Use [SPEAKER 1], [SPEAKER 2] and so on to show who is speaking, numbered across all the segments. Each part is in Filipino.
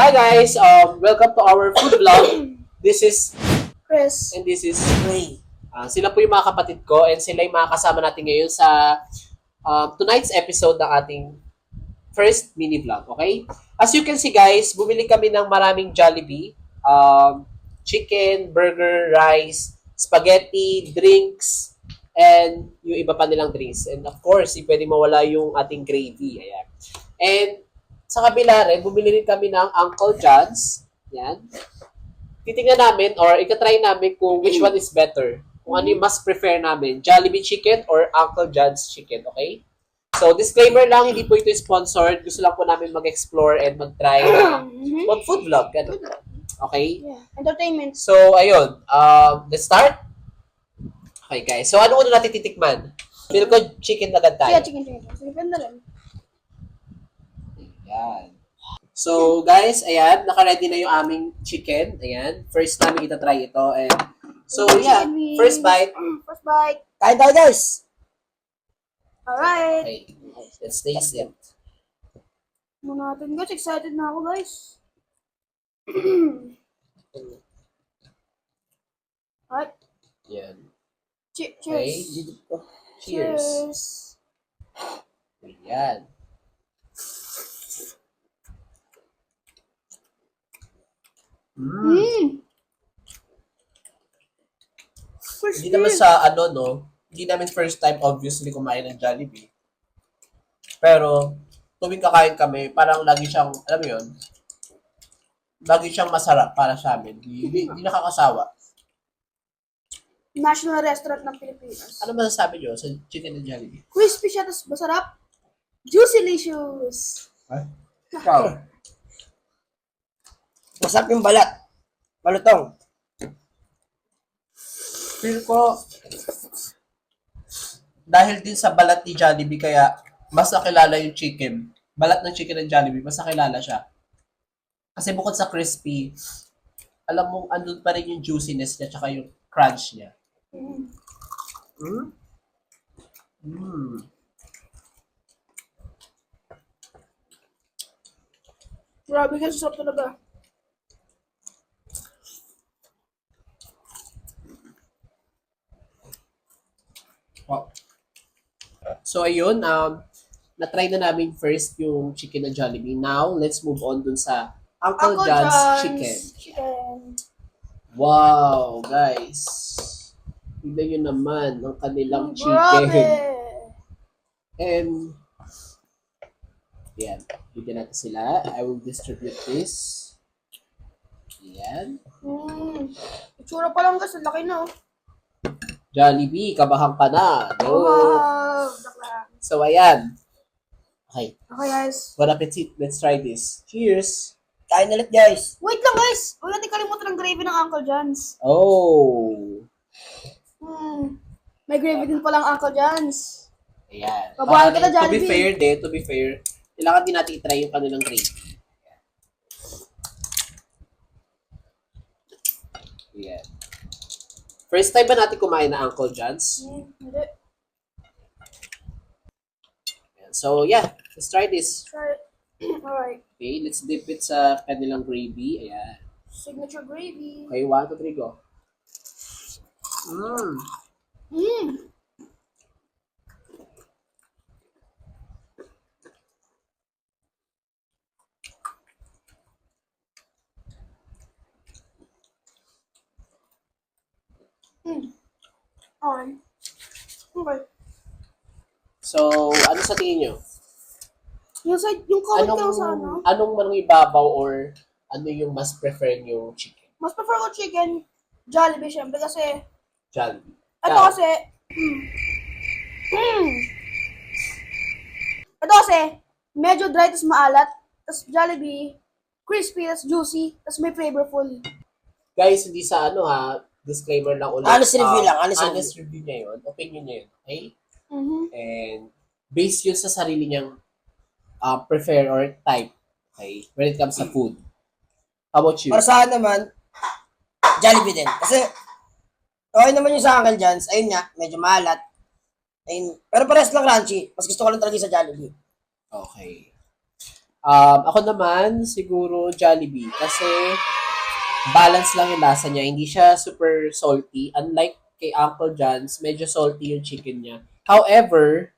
[SPEAKER 1] Hi guys, welcome to our food vlog. This is
[SPEAKER 2] Chris.
[SPEAKER 1] and this is Ray. Sila po yung mga kapatid ko and sila yung mga kasama natin ngayon sa tonight's episode ng ating first mini vlog, okay? As you can see guys, bumili kami ng maraming Jollibee, chicken, burger, rice, spaghetti, drinks, and yung iba pa nilang drinks. And of course, hindi pwede mawala yung ating gravy. Ayan. And sa kabila rin, bumili rin kami ng Uncle John's. Yan. Titingnan namin or ikatry namin kung which one is better. Kung ano yung mas prefer namin. Jollibee chicken or Uncle John's chicken. Okay? So, disclaimer lang, hindi po ito sponsored. Gusto lang po namin mag-explore and mag-try mag-food vlog. Ganun. Okay?
[SPEAKER 2] Yeah. Entertainment.
[SPEAKER 1] So, ayun. Let's start. Okay, guys. So, ano una natin titikman? Feel ko chicken agad tayo.
[SPEAKER 2] Yeah, chicken. Sige, pwede na rin.
[SPEAKER 1] Ayan. So, guys, ayan. Naka-ready na yung aming chicken. Ayan. First namin itatry ito. And, so, yeah.
[SPEAKER 2] Chicken wings.
[SPEAKER 1] First bite.
[SPEAKER 2] First bite.
[SPEAKER 3] Kain tayo, guys!
[SPEAKER 2] Alright.
[SPEAKER 1] Okay. Let's taste it.
[SPEAKER 2] Muna natin, guys. Excited na ako, guys. Alright.
[SPEAKER 1] Ayan.
[SPEAKER 2] Cheers.
[SPEAKER 1] Okay. Cheers. Ayan.
[SPEAKER 2] First
[SPEAKER 1] Hindi naman sa hindi namin first time obviously kumain ng Jollibee. Pero, tuwing kakain kami, parang lagi siyang, alam mo yun, lagi siyang masarap para sa amin. Hindi nakakasawa.
[SPEAKER 2] National Restaurant ng Pilipinas.
[SPEAKER 1] Ano masasabi niyo sa chicken ng Jollibee?
[SPEAKER 2] Crispy siya, tapos masarap. Juicylicious.
[SPEAKER 1] Ikaw?
[SPEAKER 3] Masarap yung balat. Malutong.
[SPEAKER 1] Feel ko, dahil din sa balat ni Jollibee, kaya mas nakilala yung chicken. Balat ng chicken ng Jollibee, mas nakilala siya. Kasi bukod sa crispy, alam mo, andun pa rin yung juiciness niya, tsaka yung crunch niya.
[SPEAKER 2] Grabe ka, sarap talaga.
[SPEAKER 1] Oh. So, ayun, na-try na namin first yung chicken ng Jollibee. Now, let's move on dun sa Uncle John's chicken. Wow, guys. Tignan nyo naman ang kanilang chicken.
[SPEAKER 2] Grabe.
[SPEAKER 1] And, yan. Bigyan natin sila. I will distribute this. Yan.
[SPEAKER 2] Itsura pa lang, guys. Ang laki na, oh.
[SPEAKER 1] Jollibee, kabahan ka na. No.
[SPEAKER 2] Wow. Dakla.
[SPEAKER 1] So, ayan. Okay.
[SPEAKER 2] Okay, guys.
[SPEAKER 1] Bon appetit. Let's try this. Cheers.
[SPEAKER 3] Kain ulit, guys.
[SPEAKER 2] Wait lang, guys. Huwag natin kalimutan ng gravy ng Uncle John's.
[SPEAKER 1] Oh.
[SPEAKER 2] May gravy din palang Uncle John's.
[SPEAKER 1] Ayan.
[SPEAKER 2] Babahan ka na,
[SPEAKER 1] To be
[SPEAKER 2] Jollibee.
[SPEAKER 1] to be fair, kailangan din natin i-try yung kanilang gravy. Ayan. First time ba natin kumain na Uncle John's?
[SPEAKER 2] Hindi.
[SPEAKER 1] Ayan. So, yeah. Let's try this.
[SPEAKER 2] Try it. Alright.
[SPEAKER 1] Okay, let's dip it sa kanilang gravy. Ayan.
[SPEAKER 2] Signature gravy.
[SPEAKER 1] Okay, 1, 2, 3, go.
[SPEAKER 2] Okay. Okay.
[SPEAKER 1] So, ano sa tingin nyo?
[SPEAKER 2] Yung comment ko sa ano,
[SPEAKER 1] Anong manong ibabaw or ano yung mas prefer nyo chicken?
[SPEAKER 2] mas prefer ko chicken Jollibee syempre kasi,
[SPEAKER 1] Jollibee.
[SPEAKER 2] ito kasi, ito kasi, medyo dry tas maalat, tas Jollibee, crispy, tas juicy, tas may flavorful.
[SPEAKER 1] Guys, hindi sa disclaimer lang ulit.
[SPEAKER 3] Honest review lang, honest
[SPEAKER 1] Honest review niya yun. Opinion niya yun. Okay?
[SPEAKER 2] Mm-hmm.
[SPEAKER 1] And based yun sa sarili niyang prefer or type. Okay? When it comes sa food. How about you?
[SPEAKER 3] Para sa akin naman, Jollibee din. Kasi, okay naman yung sa Uncle John's. Ayun nga, medyo maalat. Ayun. Pero parehas lang crunchy. Mas gusto ko lang talaga sa Jollibee.
[SPEAKER 1] Okay. Ako naman, siguro Jollibee. Kasi balance lang yung lasa niya. Hindi siya super salty. Unlike kay Uncle John's, medyo salty yung chicken niya. However,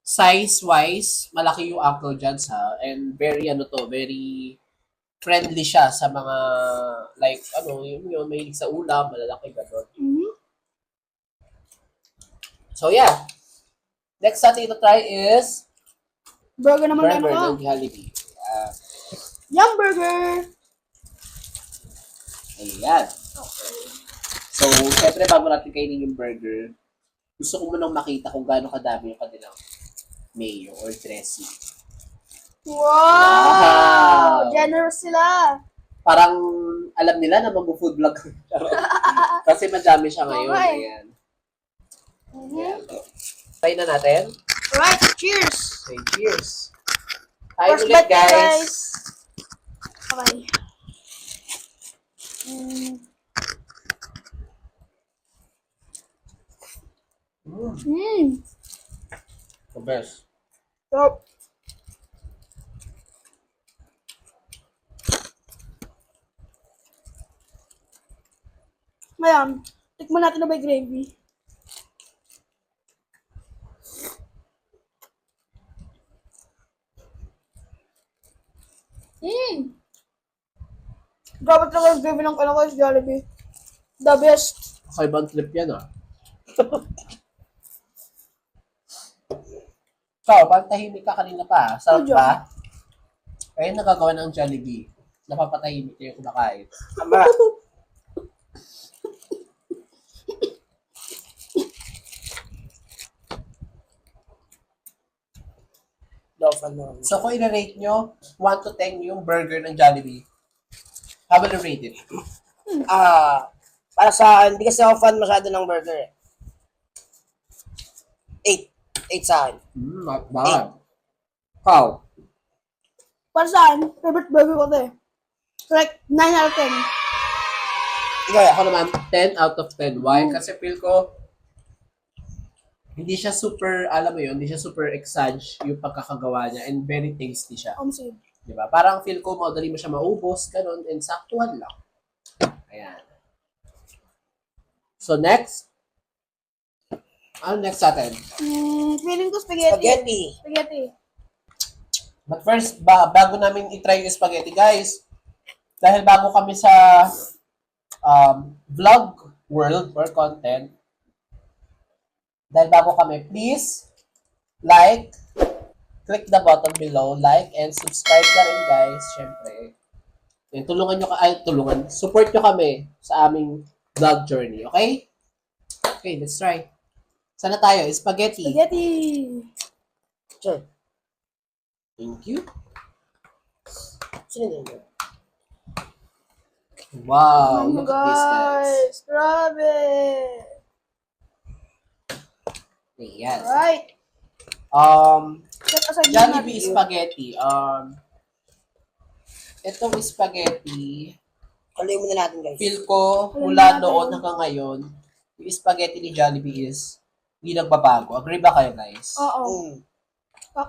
[SPEAKER 1] size-wise, malaki yung Uncle John's ha. And very, very friendly siya sa mga, like, yung may sa ulam, malalaki, gano'n.
[SPEAKER 2] Mhm.
[SPEAKER 1] So, yeah. Next natin ito try is
[SPEAKER 2] Burger naman
[SPEAKER 1] burger
[SPEAKER 2] ano.
[SPEAKER 1] ng Jollibee.
[SPEAKER 2] Yum burger!
[SPEAKER 1] Ayan. So, syempre, bago natin kainin yung burger, gusto ko munang makita kung gaano kadami yung kanilang mayo or dressing.
[SPEAKER 2] Wow!
[SPEAKER 1] Wow!
[SPEAKER 2] Generous sila.
[SPEAKER 1] Parang alam nila na mag-food vlog. Kasi madami siya ngayon.
[SPEAKER 2] Okay.
[SPEAKER 1] Ayan.
[SPEAKER 2] Mhm.
[SPEAKER 1] Ayan. Try na natin.
[SPEAKER 2] Alright, cheers!
[SPEAKER 1] Okay, cheers. Tayo
[SPEAKER 2] First
[SPEAKER 1] ulit,
[SPEAKER 2] bite,
[SPEAKER 1] guys.
[SPEAKER 2] Okay. Mm. Mm.
[SPEAKER 1] The best.
[SPEAKER 2] So, ngayon, tikman natin na may gravy. Mm. Grabe talaga yung gravy ng ano ko sa Jollibee. The best.
[SPEAKER 1] Kakaibang trip yan, ah. So, parang tahimik ka kanina pa. Sarap
[SPEAKER 2] Medyo.
[SPEAKER 1] ba? Ayun nagagawa ng Jollibee. Napapatahimik kayo kumakain.
[SPEAKER 3] Tama. Lofan mo.
[SPEAKER 1] So, kung i-rate nyo, 1 to 10 yung burger ng Jollibee, how will you rate it?
[SPEAKER 3] Para sa akin, hindi kasi ako fan masyado ng burger eh. 8. 8 sa akin.
[SPEAKER 1] Not bad. How?
[SPEAKER 2] Para sa akin, favorite burger ko to eh. Like, 9 out of 10.
[SPEAKER 3] Ikaw
[SPEAKER 1] Ako naman, 10 out of 10. Why? Kasi feel ko, hindi siya super, alam mo yun, hindi siya super exage yung pagkakagawa niya and very tasty siya.
[SPEAKER 2] Save.
[SPEAKER 1] Diba? Parang feel ko, madali mo siya maubos, ganun, and saktuhan lang. Ayan. So, next. Ano next natin?
[SPEAKER 2] Feeling ko spaghetti.
[SPEAKER 3] Spaghetti.
[SPEAKER 2] Spaghetti.
[SPEAKER 1] But first, bago namin itry yung spaghetti, guys, dahil bago kami sa vlog world or content, dahil bago kami, please like, click the button below, like, and subscribe na rin, guys, syempre. And support nyo kami sa aming vlog journey, okay? Okay, let's try. Sana tayo, spaghetti.
[SPEAKER 2] Spaghetti.
[SPEAKER 3] Sure.
[SPEAKER 1] Thank you.
[SPEAKER 3] Sino yun?
[SPEAKER 1] Wow,
[SPEAKER 2] Oh my
[SPEAKER 1] look at this, guys.
[SPEAKER 2] guys. Grabe.
[SPEAKER 1] Ayan.
[SPEAKER 2] Alright. Set aside muna
[SPEAKER 1] Jollibee
[SPEAKER 2] natin.
[SPEAKER 1] spaghetti. Itong spaghetti,
[SPEAKER 3] Kuloy muna natin guys.
[SPEAKER 1] feel ko
[SPEAKER 2] Alam
[SPEAKER 1] mula
[SPEAKER 2] natin.
[SPEAKER 1] noon hanggang ngayon, yung spaghetti ni Jollibee is hindi nagbabago. Agree ba kayo, guys?
[SPEAKER 2] Oo.
[SPEAKER 3] Mm.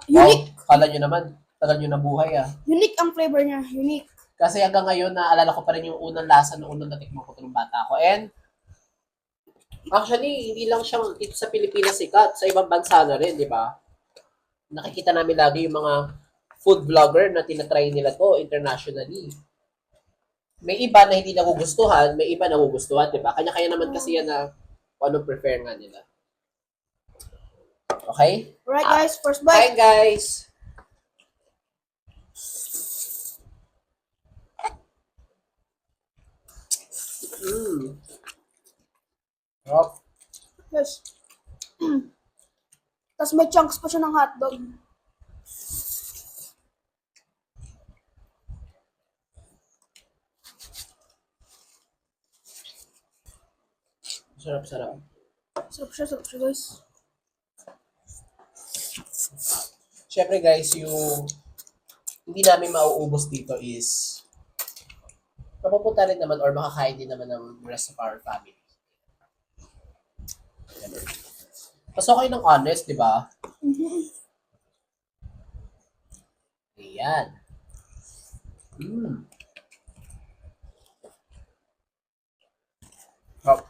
[SPEAKER 2] Unique.
[SPEAKER 1] Wow, kala nyo naman, tagal nyo nabuhay ah.
[SPEAKER 2] Unique ang flavor niya. Unique.
[SPEAKER 1] Kasi hanggang ngayon, naalala ko pa rin yung unang lasa nung unang natikman ko nung bata ko. And, actually, hindi lang siyang dito sa Pilipinas sikat. Sa ibang bansa na rin, di ba? Nakikita namin lagi yung mga food vlogger na tinatry nila to internationally. May iba na hindi nagugustuhan, may iba nagugustuhan, di ba? Kanya-kanya naman kasi yan na kung anong prefer nga nila. Okay?
[SPEAKER 2] Alright guys, first
[SPEAKER 1] Bye,
[SPEAKER 2] bite.
[SPEAKER 1] guys! Sarap.
[SPEAKER 2] Yes. Tapos may chunks pa siya ng hotdog.
[SPEAKER 1] Sarap, sarap.
[SPEAKER 2] Sarap siya guys.
[SPEAKER 1] Siyempre guys, yung hindi namin mauubos dito is mapupunta rin naman or makakain din naman ng rest of our family. Ganun. Mas okay ng honest, di ba? Ayan. Mm. Oh,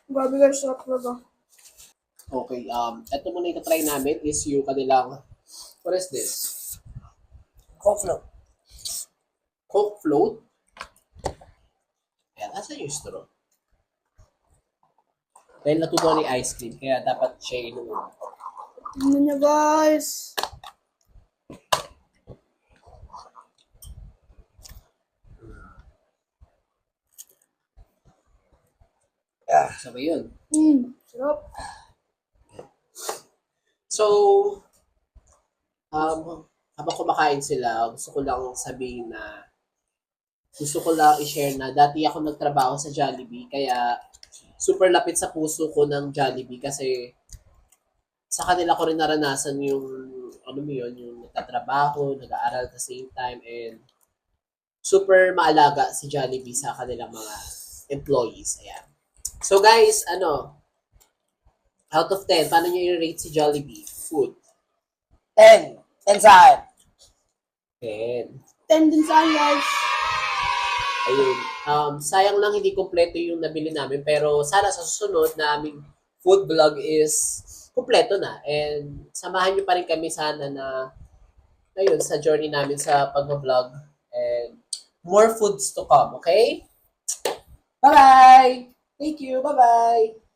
[SPEAKER 2] Grabe guys, sarap talaga.
[SPEAKER 1] okay, ito muna yung try namin is yung kanilang, what is this?
[SPEAKER 3] Coke float.
[SPEAKER 1] Coke float. Ayan, asan yung straw? Dahil natutuwa ni ice cream, kaya dapat siya inuun.
[SPEAKER 2] Tingnan niyo guys.
[SPEAKER 3] Yeah.
[SPEAKER 1] Sabay yun.
[SPEAKER 2] Sarap.
[SPEAKER 1] So, habang kumakain sila, gusto ko lang sabihin na gusto ko lang i-share na dati ako nagtrabaho sa Jollibee, kaya super lapit sa puso ko ng Jollibee kasi sa kanila ko rin naranasan yung, ano mo yun, yung nagtatrabaho, nag-aaral at the same time, and super maalaga si Jollibee sa kanilang mga employees. Ayan. So guys, out of 10, paano nyo i-rate si Jollibee? Food.
[SPEAKER 3] 10. 10 sa akin.
[SPEAKER 1] 10.
[SPEAKER 2] 10 din sa akin guys.
[SPEAKER 1] Ayun. Sayang lang hindi kompleto yung nabili namin, pero sana sa susunod na aming food vlog is kompleto na. And samahan nyo pa rin kami sana na ayun, sa journey namin sa pag-vlog. And more foods to come, okay? Bye-bye! Thank you. Bye-bye!